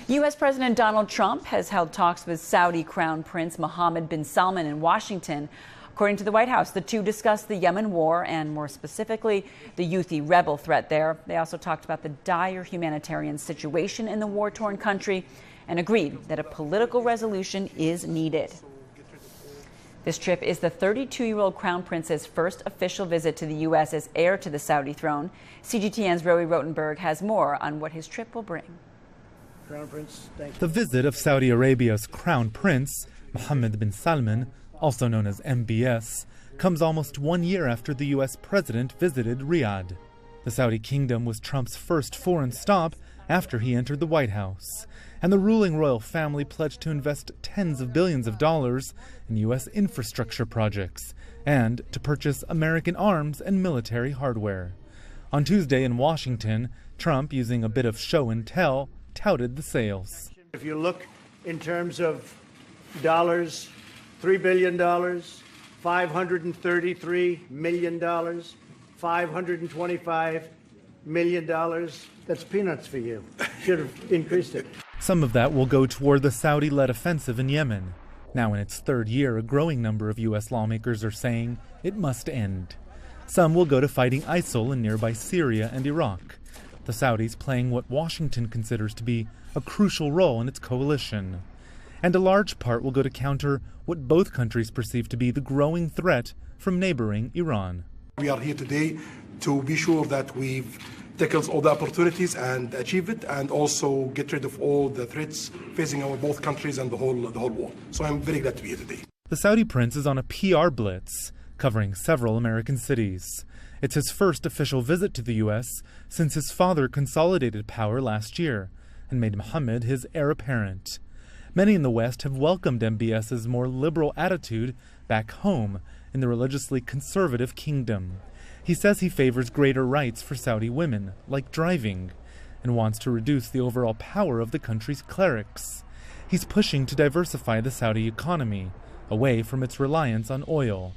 U.S. President Donald Trump has held talks with Saudi Crown Prince Mohammed bin Salman in Washington. According to the White House, the two discussed the Yemen war and, more specifically, the Houthi rebel threat there. They also talked about the dire humanitarian situation in the war-torn country and agreed that a political resolution is needed. This trip is the 32-year-old Crown Prince's first official visit to the U.S. as heir to the Saudi throne. CGTN's Rowie Rotenberg has more on what his trip will bring. Crown Prince, the visit of Saudi Arabia's Crown Prince, Mohammed bin Salman, also known as MBS, comes almost 1 year after the U.S. president visited Riyadh. The Saudi kingdom was Trump's first foreign stop after he entered the White House, and the ruling royal family pledged to invest tens of billions of dollars in U.S. infrastructure projects and to purchase American arms and military hardware. On Tuesday in Washington, Trump, using a bit of show and tell, touted the sales. If you look in terms of dollars, $3 billion, $533 million, $525 million, that's peanuts for you. Should have increased it. Some of that will go toward the Saudi-led offensive in Yemen. Now in its third year, a growing number of U.S. lawmakers are saying it must end. Some will go to fighting ISIL in nearby Syria and Iraq, the Saudis playing what Washington considers to be a crucial role in its coalition. And a large part will go to counter what both countries perceive to be the growing threat from neighboring Iran. We are here today to be sure that we've tackled all the opportunities and achieve it, and also get rid of all the threats facing our both countries and the whole world. So I'm very glad to be here today. The Saudi prince is on a PR blitz, covering several American cities. It's his first official visit to the U.S. since his father consolidated power last year and made Mohammed his heir apparent. Many in the West have welcomed MBS's more liberal attitude back home in the religiously conservative kingdom. He says he favors greater rights for Saudi women, like driving, and wants to reduce the overall power of the country's clerics. He's pushing to diversify the Saudi economy away from its reliance on oil,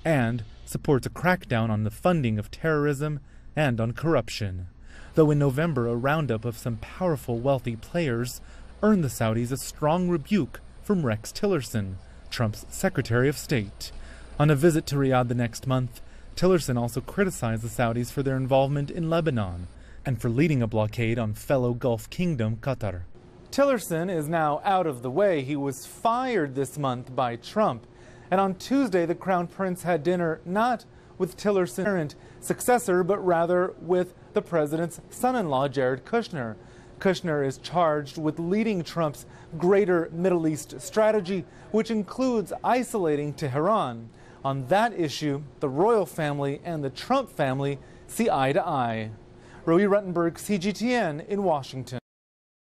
and supports a crackdown on the funding of terrorism and on corruption. Though in November, a roundup of some powerful, wealthy players earned the Saudis a strong rebuke from Rex Tillerson, Trump's Secretary of State. On a visit to Riyadh the next month, Tillerson also criticized the Saudis for their involvement in Lebanon and for leading a blockade on fellow Gulf kingdom Qatar. Tillerson is now out of the way. He was fired this month by Trump. And on Tuesday, the Crown Prince had dinner not with Tillerson's current successor, but rather with the president's son-in-law, Jared Kushner. Kushner is charged with leading Trump's greater Middle East strategy, which includes isolating Tehran. On that issue, the royal family and the Trump family see eye to eye. Rowie Rotenberg, CGTN in Washington.